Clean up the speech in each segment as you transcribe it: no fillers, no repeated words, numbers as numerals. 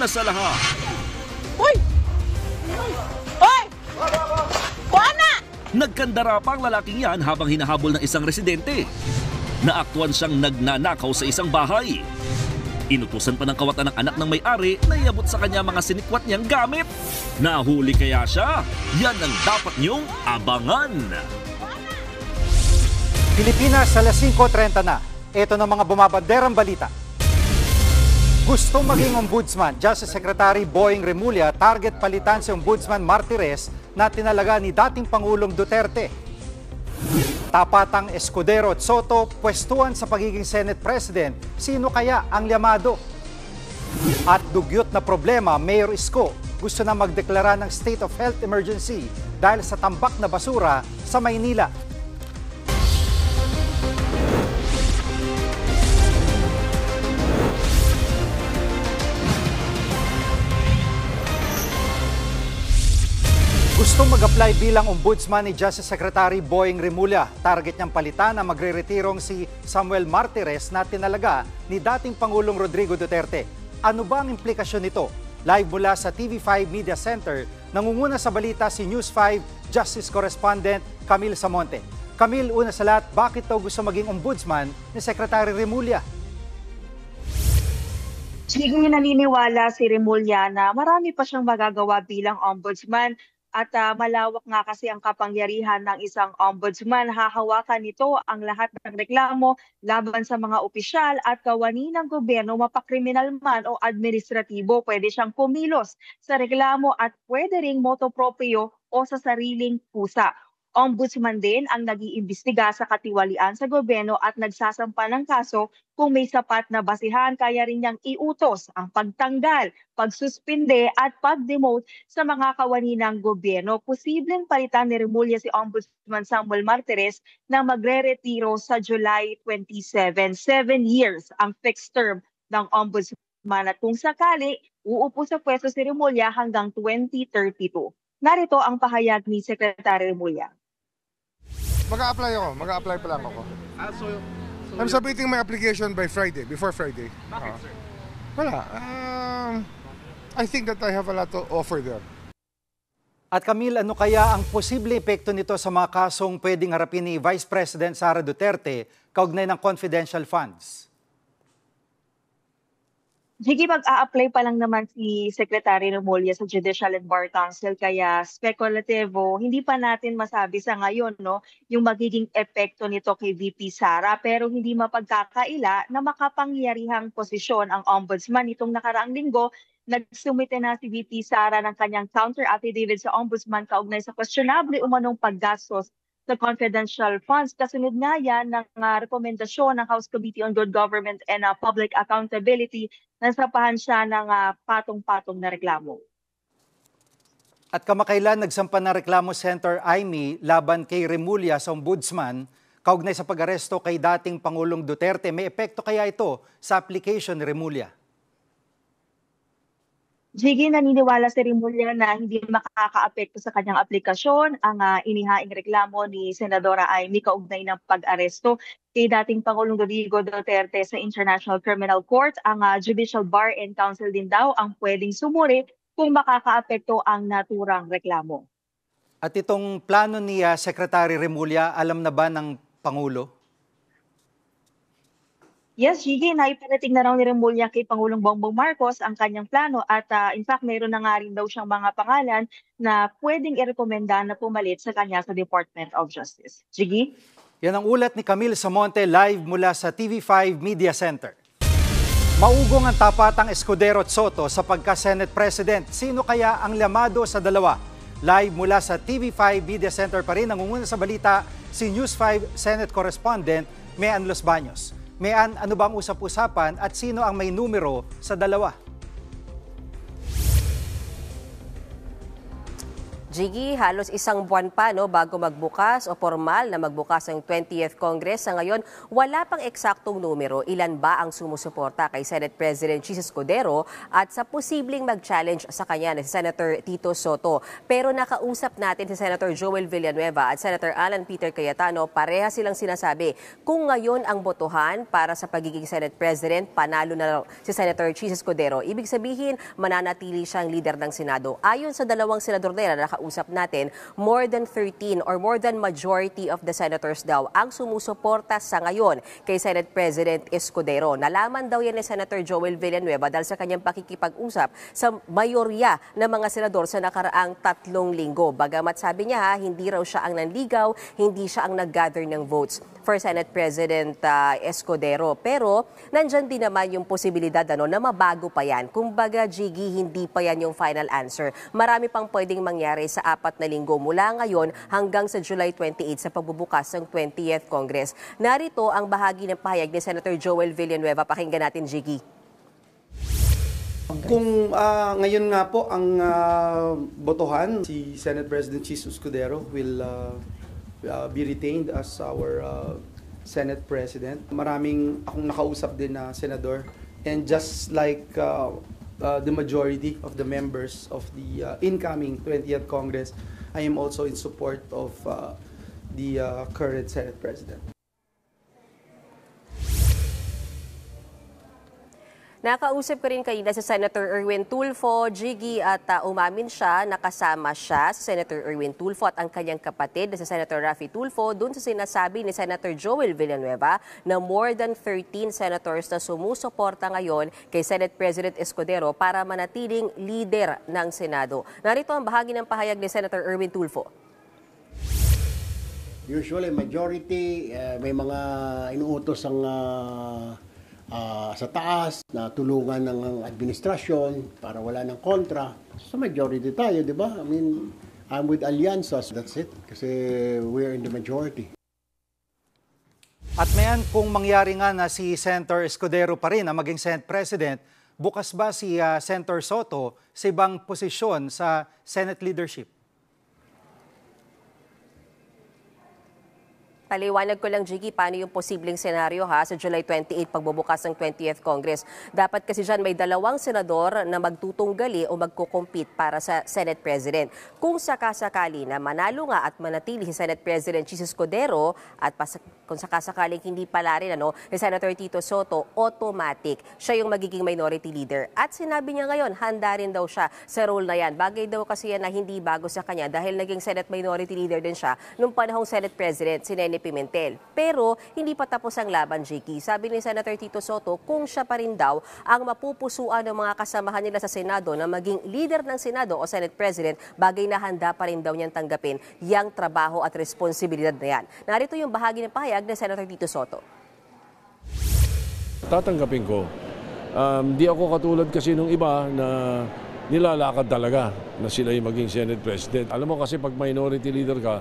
una sa lahat. Uy! Uy! Kuana! Nagkandara pa ang lalaking yan habang hinahabol ng isang residente. Naaktuan siyang nagnanakaw sa isang bahay. Inutusan pa ng kawatan ng anak ng may-ari na iabot sa kanya mga sinikwat niyang gamit. Nahuli kaya siya? Yan ang dapat niyong abangan. Pilipinas, alas 5:30 na. Ito na mga bumabanderang balita. Gustong maging ombudsman, Justice Secretary Boying Remulla target palitan si Ombudsman Martires na tinalaga ni dating Pangulong Duterte. Tapatang Escudero at Soto, pwestuhan sa pagiging Senate President. Sino kaya ang llamado? At dugyot na problema, Mayor Isko gusto na magdeklara ng state of health emergency dahil sa tambak na basura sa Maynila. Gustong mag-apply bilang ombudsman ni Justice Secretary Boying Remulla. Target niyang palitan na magre-retirong si Samuel Martires na tinalaga ni dating Pangulong Rodrigo Duterte. Ano ba ang implikasyon nito? Live mula sa TV5 Media Center, nangunguna sa balita si News 5 Justice Correspondent Camille Samonte. Camille, una sa lahat, bakit daw gusto maging ombudsman ni Secretary Remulla? Sige, naniniwala si Remulla na marami pa siyang magagawa bilang ombudsman. At malawak nga kasi ang kapangyarihan ng isang ombudsman. Hahawakan nito ang lahat ng reklamo laban sa mga opisyal at kawani ng gobyerno, mapakriminal man o administratibo. Pwede siyang kumilos sa reklamo at pwede ring motopropyo o sa sariling pusa. Ombudsman din ang nag-iimbestiga sa katiwalian sa gobyerno at nagsasampa ng kaso kung may sapat na basihan. Kaya rin niyang iutos ang pagtanggal, pagsuspinde at pag-demote sa mga kawani ng gobyerno. Posibleng palitan ni Remulla si Ombudsman Samuel Martires na magre-retiro sa July 27. 7 years ang fixed term ng Ombudsman at kung sakali, uupo sa pwesto si Remulla hanggang 2032. Narito ang pahayag ni Secretary Remulla. Mag-a-apply pa lang ako. I'm submitting my application by Friday, before Friday. Bakit, sir? Wala. I think that I have a lot to offer there. At Camille, ano kaya ang posible epekto nito sa mga kasong pwedeng harapin ni Vice President Sara Duterte kaugnay ng confidential funds? Sige, mag-a-apply pa lang naman si Secretary Remulla sa Judicial and Bar Council kaya spekulatibo, hindi pa natin masabi sa ngayon yung magiging epekto nito kay VP Sara, pero hindi mapagkakaila na makapangyarihang posisyon ang ombudsman. Itong nakaraang linggo, nagsumite na si VP Sara ng kanyang counter affidavit sa ombudsman kaugnay sa questionable umanong paggastos sa confidential funds. Kasunod nga yan ng rekomendasyon ng House Committee on Good Government and Public Accountability. Nasapahan siya ng patong-patong na reklamo. At kamakailan nagsampa ng reklamo Center IMI laban kay Remulla sa ombudsman kaugnay sa pag-aresto kay dating Pangulong Duterte. May epekto kaya ito sa application ni Remulla? Sige, naniniwala si Remulla na hindi makaka-apekto sa kanyang aplikasyon ang inihaing reklamo ni Senadora Amy kaugnay ng pag-aresto kay dating Pangulong Rodrigo Duterte sa International Criminal Court. Ang Judicial Bar and Council din daw ang pwedeng sumuri kung makaka-apekto ang naturang reklamo. At itong plano ni Secretary Remulla, alam na ba ng Pangulo? Yes, Gigi, naiparating na raw ni Remulla kay Pangulong Bongbong Marcos ang kanyang plano at in fact mayroon na nga rin daw siyang mga pangalan na pwedeng irekomenda na pumalit sa kanya sa Department of Justice. Gigi? Yan ang ulat ni Camille Samonte live mula sa TV5 Media Center. Maugong ang tapatang Escudero at Soto sa pagka-Senate President. Sino kaya ang llamado sa dalawa? Live mula sa TV5 Media Center pa rin, nangunguna sa balita si News 5 Senate Correspondent Mean Los Baños. Mean, ano ba ang usap-usapan at sino ang may numero sa dalawa? Jiggy, halos isang buwan pa bago magbukas o formal na magbukas ang 20th Congress. Sa ngayon, wala pang eksaktong numero ilan ba ang sumusuporta kay Senate President Chis Escudero at sa posibleng mag-challenge sa kanya na si Senator Tito Soto. Pero nakausap natin si Senator Joel Villanueva at Senator Alan Peter Cayetano, pareha silang sinasabi kung ngayon ang botohan para sa pagiging Senate President, panalo na si Senator Chis Escudero. Ibig sabihin, mananatili siyang leader ng Senado. Ayon sa dalawang senador na usap natin, more than 13 or more than majority of the senators daw ang sumusuporta sa ngayon kay Senate President Escudero. Nalaman daw yan ni Senator Joel Villanueva dahil sa kanyang pakikipag-usap sa mayorya ng mga senador sa nakaraang 3 linggo. Bagamat sabi niya hindi raw siya ang nanligaw, hindi siya ang nag-gather ng votes for Senate President Escudero. Pero nandyan din naman yung posibilidad na mabago pa yan. Kumbaga, Jiggy, hindi pa yan yung final answer. Marami pang pwedeng mangyari sa 4 na linggo mula ngayon hanggang sa July 28 sa pagbubukas ng 20th Congress. Narito ang bahagi ng pahayag ni Senator Joel Villanueva. Pakinggan natin, Jiggy. Kung ngayon nga po ang botohan, si Senate President Chis Escudero will be retained as our Senate President. Maraming akong nakausap din na senador, and just like the majority of the members of the incoming 20th Congress, I am also in support of the current Senate President. Nakausap ko rin kanina si Senator Erwin Tulfo, Jiggy, at umamin siya, nakasama siya si Senator Erwin Tulfo at ang kanyang kapatid na si Senator Raffy Tulfo dun sa sinasabi ni Senator Joel Villanueva na more than 13 senators na sumusuporta ngayon kay Senate President Escudero para manatiling leader ng Senado. Narito ang bahagi ng pahayag ni Senator Erwin Tulfo. Usually, majority, may mga inuutos ang sa taas na tulungan ng administrasyon para wala ng kontra. Sa majority tayo, di ba? I mean, I'm with Alianzas. That's it. Kasi we're in the majority. At mayan, kung mangyari nga na si Senator Escudero pa rin na maging Senate President, bukas ba si Senator Soto sa ibang posisyon sa Senate leadership? Paliwanag ko lang, Jiggy, paano yung posibleng senaryo sa July 28 pagbubukas ng 20th Congress. Dapat kasi dyan may 2 senador na magtutunggali o magkukompete para sa Senate President. Kung sakasakali na manalo nga at manatili si Senate President Chis Escudero at kung sakasakaling hindi pala rin si Senator Tito Soto, automatic siya yung magiging minority leader. At sinabi niya ngayon, handa rin daw siya sa role na yan. Bagay daw kasi yan na hindi bago sa kanya dahil naging Senate minority leader din siya nung panahong Senate President si Nene Pimentel. Pero hindi pa tapos ang laban, Jiggy. Sabi ni Senator Tito Soto, kung siya pa rin daw ang mapupusuan ng mga kasamahan nila sa Senado na maging leader ng Senado o Senate President, bagay na handa pa rin daw niyang tanggapin yang trabaho at responsibilidad na yan. Narito yung bahagi ng pahayag ni Senator Tito Soto. Tatanggapin ko. Di ako katulad kasi nung iba na nilalakad talaga na sila yung maging Senate President. Alam mo kasi pag minority leader ka,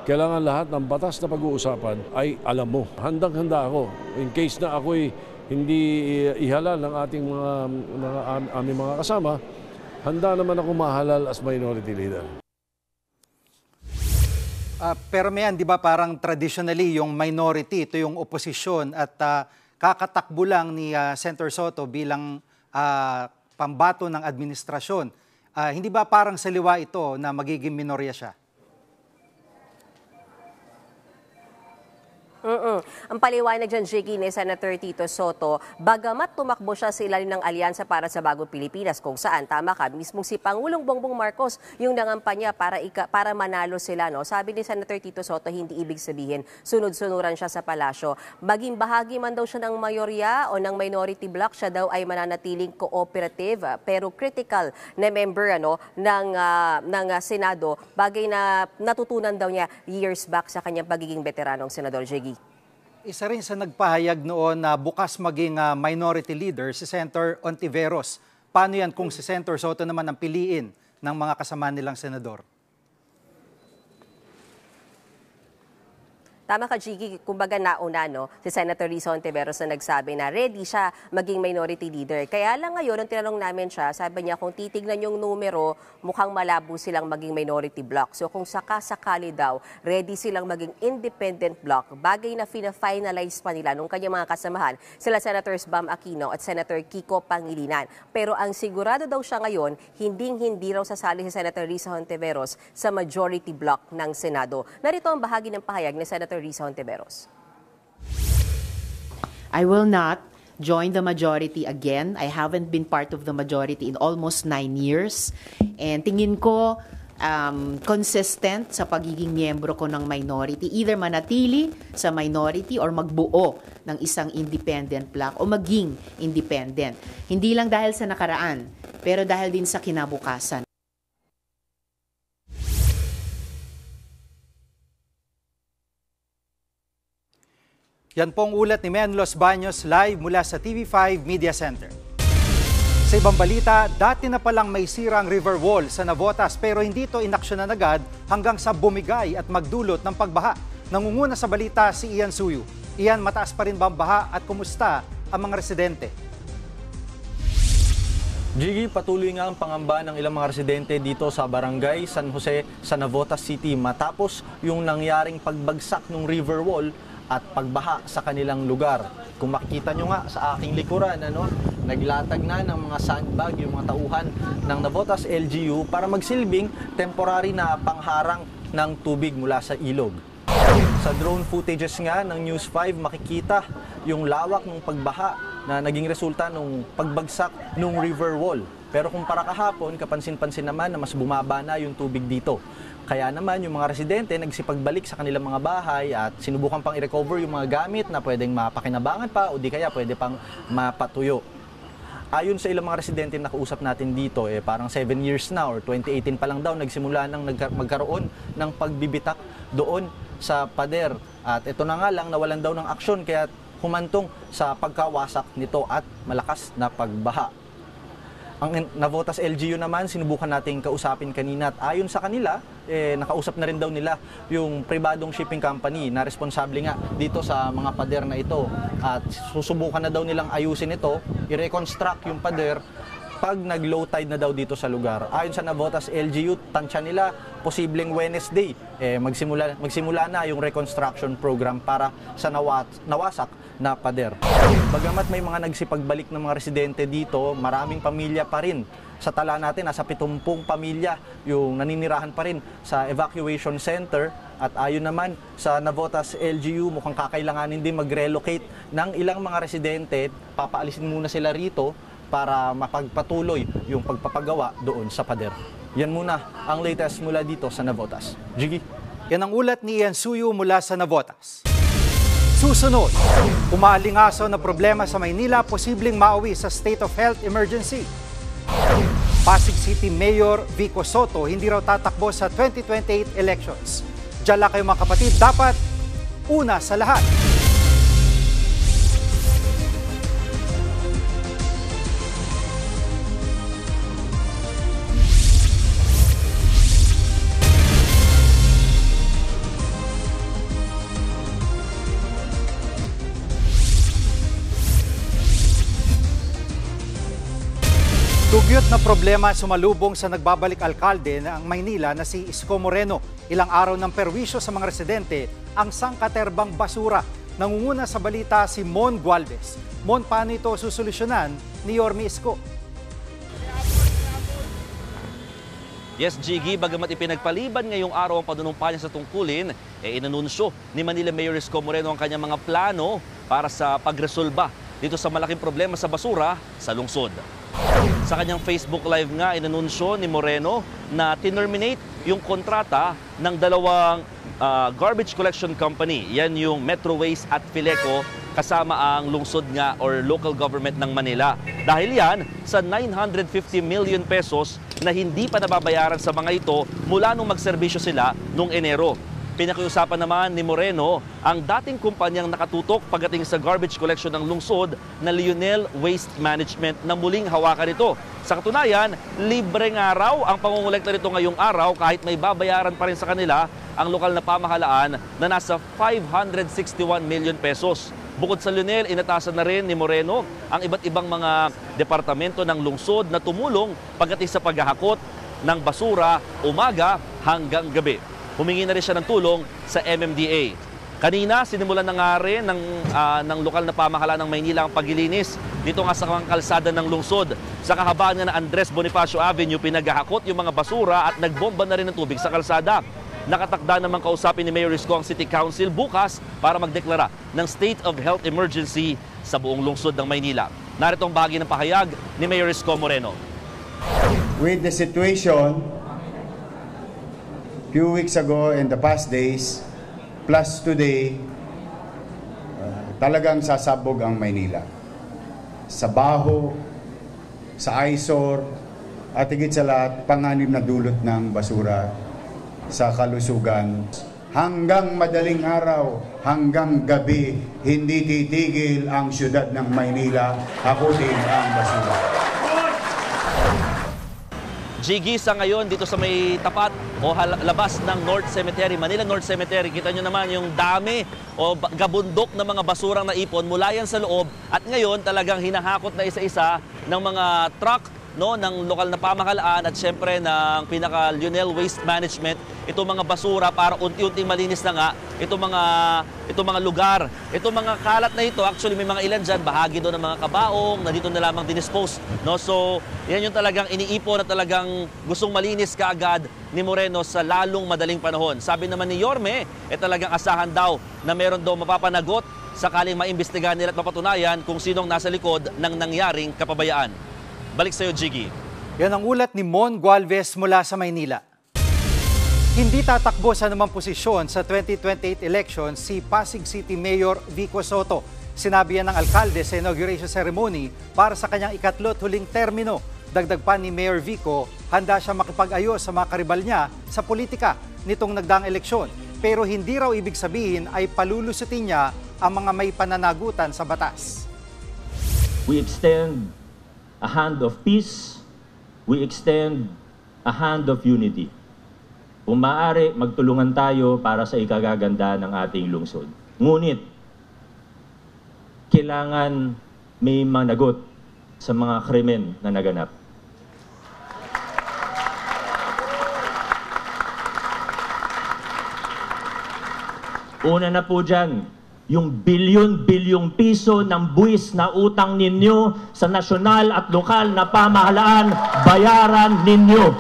kailangan lahat ng batas na pag-uusapan ay alam mo. Handang-handa ako. In case na ako'y hindi ihalal ng ating aming mga kasama, handa naman ako mahalal as minority leader. Pero mayan, di ba parang traditionally yung minority, ito yung oposisyon at kakatakbo lang ni Senator Soto bilang pambato ng administrasyon. Hindi ba parang saliwa ito na magiging minorya siya? Ang paliwanag dyan, Jiggy, ni Senator Tito Soto, bagamat tumakbo siya sa ilalim ng alyansa para sa Bagong Pilipinas, kung saan, tama ka, mismong si Pangulong Bongbong Marcos yung nangampanya para manalo sila. Sabi ni Senator Tito Soto, hindi ibig sabihin sunod-sunuran siya sa palasyo. Maging bahagi man daw siya ng mayorya o ng minority bloc, siya daw ay mananatiling cooperative pero critical na member ng Senado, bagay na natutunan daw niya years back sa kanyang pagiging veteranong senador, Jiggy. Isa rin sa nagpahayag noon na bukas maging minority leader si Senator Ontiveros. Paano yan kung si Senator Soto naman ang piliin ng mga kasama nilang senador? Tama ka, Jiggy. Kumbaga nauna, no, si Senator Risa Hontiveros na nagsabi na ready siya maging minority leader. Kaya lang ngayon, nung tinanong namin siya, sabi niya kung titignan yung numero, mukhang malabo silang maging minority bloc. So kung sakali daw, ready silang maging independent bloc. Bagay na fina-finalize pa nila nung kanyang mga kasamahan, sila Senators Bam Aquino at Senator Kiko Pangilinan. Pero ang sigurado daw siya ngayon, hindi raw sasali si Senator Risa Hontiveros sa majority bloc ng Senado. Narito ang bahagi ng pahayag ni Senator Risa Hontiveros. I will not join the majority again. I haven't been part of the majority in almost 9 years. And tingin ko consistent sa pagiging miyembro ko ng minority. Either manatili sa minority or magbuo ng isang independent bloc o maging independent. Hindi lang dahil sa nakaraan, pero dahil din sa kinabukasan. Yan pong ulat ni Men Los Baños live mula sa TV5 Media Center. Sa ibang balita, dati na palang may sirang river wall sa Navotas pero hindi ito inaksyonan agad hanggang sa bumigay at magdulot ng pagbaha. Nangunguna sa balita si Ian Suyu. Ian, mataas pa rin ba ang baha at kumusta ang mga residente? Jiggy, patuloy nga ang pangamba ng ilang mga residente dito sa Barangay San Jose sa Navotas City matapos yung nangyaring pagbagsak ng river wall at pagbaha sa kanilang lugar. Kung makikita nyo nga sa aking likuran, naglatag na ng mga sandbag yung mga tauhan ng Navotas LGU para magsilbing temporary na pangharang ng tubig mula sa ilog. Sa drone footages nga ng News 5, makikita yung lawak ng pagbaha na naging resulta ng pagbagsak ng river wall. Pero kung para kahapon, kapansin-pansin naman na mas bumaba na yung tubig dito. Kaya naman yung mga residente nagsipagbalik sa kanilang mga bahay at sinubukan pang i-recover yung mga gamit na pwedeng mapakinabangan pa o di kaya pwede pang mapatuyo. Ayon sa ilang mga residente na nakausap natin dito, parang 7 years na or 2018 pa lang daw nagsimula nang magkaroon ng pagbibitak doon sa pader. At ito na nga lang nawalan daw ng aksyon kaya humantong sa pagkawasak nito at malakas na pagbaha. Ang Navotas LGU naman, sinubukan nating kausapin kanina at ayon sa kanila, nakausap na rin daw nila yung pribadong shipping company na responsable nga dito sa mga pader na ito. At susubukan na daw nilang ayusin ito, i-reconstruct yung pader pag nag-low tide na daw dito sa lugar. Ayon sa Navotas LGU, tansya nila, posibleng Wednesday, magsimula na yung reconstruction program para sa nawasak na pader. Bagamat may mga nagsipagbalik ng mga residente dito, maraming pamilya pa rin. Sa tala natin, nasa 70 pamilya yung naninirahan pa rin sa evacuation center. At ayon naman sa Navotas LGU, mukhang kakailanganin din mag-relocate ng ilang mga residente. Papaalisin muna sila rito para mapagpatuloy yung pagpapagawa doon sa pader. Yan muna ang latest mula dito sa Navotas. Jiggy. Yan ang ulat ni Ian Suyu mula sa Navotas. Susunod, umaalingaso na problema sa Maynila, posibleng mauwi sa state of health emergency. Pasig City Mayor Vico Soto hindi raw tatakbo sa 2028 elections. Diyan lang kayo mga kapatid, dapat una sa lahat. Dugyot na problema sumalubong sa nagbabalik alkalde ng Maynila na si Isko Moreno. Ilang araw ng perwisyo sa mga residente ang sangkaterbang basura. Nangunguna sa balita si Mon Gualvez. Mon, paano ito susolusyonan ni Yorme Isko? Yes, Jiggy, bagamat ipinagpaliban ngayong araw ang panunumpanya sa tungkulin, inanunsyo ni Manila Mayor Isko Moreno ang kanyang mga plano para sa pagresolba dito sa malaking problema sa basura sa lungsod. Sa kanyang Facebook Live nga, inanunsyo ni Moreno na tinerminate yung kontrata ng dalawang garbage collection company. Yan yung Metro Waste at Fileco kasama ang lungsod nga or local government ng Manila. Dahil yan sa 950 million pesos na hindi pa nababayaran sa mga ito mula nung magserbisyo sila noong Enero. Pinakiusapan naman ni Moreno ang dating kumpanyang nakatutok pagdating sa garbage collection ng lungsod na Lionel Waste Management na muling hawakan ito. Sa katunayan, libre nga raw ang pangungulekta nito ngayong araw kahit may babayaran pa rin sa kanila ang lokal na pamahalaan na nasa 561 million pesos. Bukod sa Lionel, inatasan na rin ni Moreno ang iba't ibang mga departamento ng lungsod na tumulong pagdating sa paghahakot ng basura umaga hanggang gabi. Humingi na rin siya ng tulong sa MMDA. Kanina, sinimulan na nga rin ng lokal na pamahalaan ng Maynila ang paglilinis dito nga sa kalsada ng lungsod. Sa kahabaan nga ng Andres Bonifacio Avenue, pinaghahakot yung mga basura at nagbomba na rin ng tubig sa kalsada. Nakatakda namang kausapin ni Mayor Isko ang City Council bukas para magdeklara ng state of health emergency sa buong lungsod ng Maynila. Narito ang bahagi ng pahayag ni Mayor Isko Moreno. With the situation few weeks ago and the past days, plus today, talagang sasabog ang Maynila. Sa baho, sa eyesore, at higit sa lahat, panganib na dulot ng basura sa kalusugan. Hanggang madaling araw, hanggang gabi, hindi titigil ang syudad ng Maynila hakutin ang basura. Jiggy, sa ngayon dito sa may tapat o labas ng North Cemetery, Manila North Cemetery, kita nyo naman yung dami o gabundok ng mga basurang naipon mula yan sa loob at ngayon talagang hinahakot na isa-isa ng mga truck ng lokal na pamahalaan at syempre ng pinaka Lionel Waste Management itong mga basura para unti-unting malinis na nga itong mga lugar. Itong mga kalat na ito, actually may mga ilan dyan, bahagi doon ng mga kabaong na dito na lamang dinispose. So, yan yung talagang iniipon na talagang gustong malinis kaagad ni Moreno sa lalong madaling panahon. Sabi naman ni Yorme, talagang asahan daw na meron daw mapapanagot sakaling maimbestigahan nila at mapatunayan kung sinong nasa likod ng nangyaring kapabayaan. Balik sa'yo, Jiggy. Yan ang ulat ni Mon Gualvez mula sa Maynila. Hindi tatakbo sa namang posisyon sa 2028 election si Pasig City Mayor Vico Soto. Sinabi yan ng alkalde sa inauguration ceremony para sa kanyang ikatlo't huling termino. Dagdag pa ni Mayor Vico, handa siya makipag-ayos sa mga karibal niya sa politika nitong nagdaang eleksyon. Pero hindi raw ibig sabihin ay palulusutin niya ang mga may pananagutan sa batas. We extend a hand of peace, we extend a hand of unity. Kung maaari, magtulungan tayo para sa ikagaganda ng ating lungsod. Ngunit, kailangan may managot sa mga krimen na naganap. Una na po dyan, yung bilyon-bilyong piso ng buwis na utang ninyo sa nasyonal at lokal na pamahalaan, bayaran ninyo.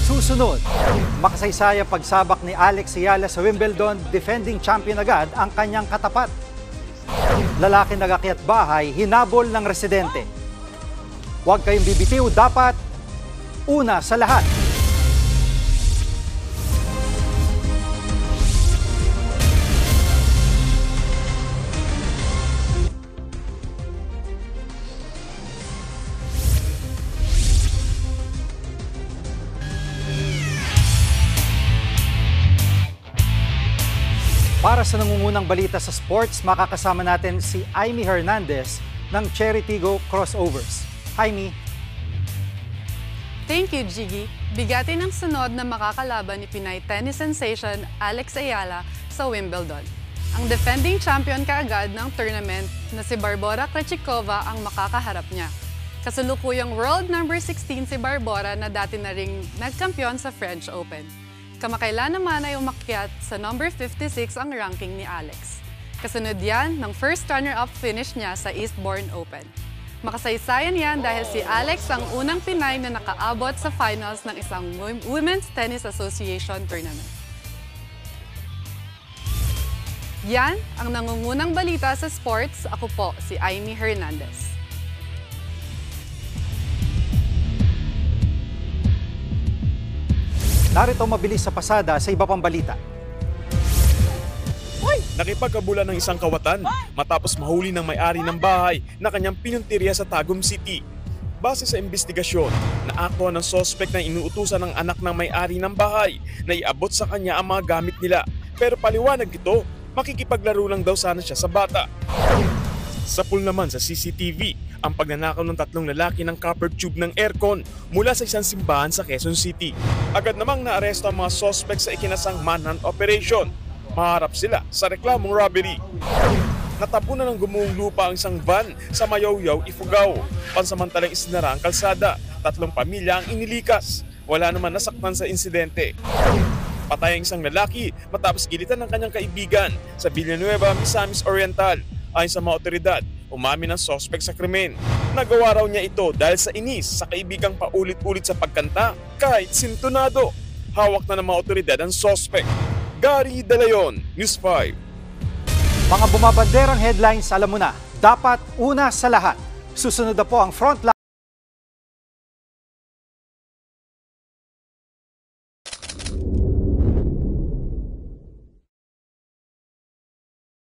Susunod, makasaysayang pagsabak ni Alex Ayala sa Wimbledon, defending champion agad ang kanyang katapat. Lalaki nag-akyat bahay, hinabol ng residente. Huwag kayong bibitiw, dapat una sa lahat. Para sa nangungunang balita sa sports, makakasama natin si Aimee Hernandez ng Cherry Tigo Crossovers. Aimee. Thank you, Jiggy. Bigati ng sunod na makakalaban ni Pinay tennis sensation Alex Ayala sa Wimbledon. Ang defending champion kaagad ng tournament na si Barbora Krejcikova ang makakaharap niya. Kasalukuyang world number 16 si Barbora na dati na ring nagkampiyon sa French Open. Kamakailan naman ay umakyat sa number 56 ang ranking ni Alex. Kasunod yan ng first runner-up finish niya sa Eastbourne Open. Makasaysayan yan dahil si Alex ang unang Pinay na nakaabot sa finals ng isang Women's Tennis Association tournament. Yan ang nangungunang balita sa sports. Ako po si Aimee Hernandez. Narito mabilis sa pasada sa iba pang balita. Nakipagkabulan ng isang kawatan matapos mahuli ng may-ari ng bahay na kanyang pinuntirya sa Tagum City. Base sa investigasyon, naakto ng sospek na inuutusan ng anak ng may-ari ng bahay na iabot sa kanya ang mga gamit nila. Pero paliwanag ito, makikipaglaro lang daw sana siya sa bata. Sa pool naman sa CCTV, ang pagnanakaw ng 3 lalaki ng copper tube ng aircon mula sa isang simbahan sa Quezon City. Agad namang naaresto ang mga sospek sa ikinasang manhunt operation. Maharap sila sa reklamong robbery. Natapunan ng gumuhong lupa ang isang van sa Mayawyaw, Ifugao. Pansamantalang isinara ang kalsada. 3 pamilya ang inilikas. Wala naman nasaktan sa insidente. Patay ang isang lalaki matapos gilitan ng kanyang kaibigan sa Villanueva, Misamis Oriental. Ayon sa mga otoridad, umamin ang sospek sa krimen. Nagawa raw niya ito dahil sa inis sa kaibigang paulit-ulit sa pagkanta kahit sintonado. Hawak na ng mga otoridad ang sospek. Gary Dalayon, News 5. Mga bumabanderang headlines, alam mo na, dapat una sa lahat. Susunod na po ang Frontline.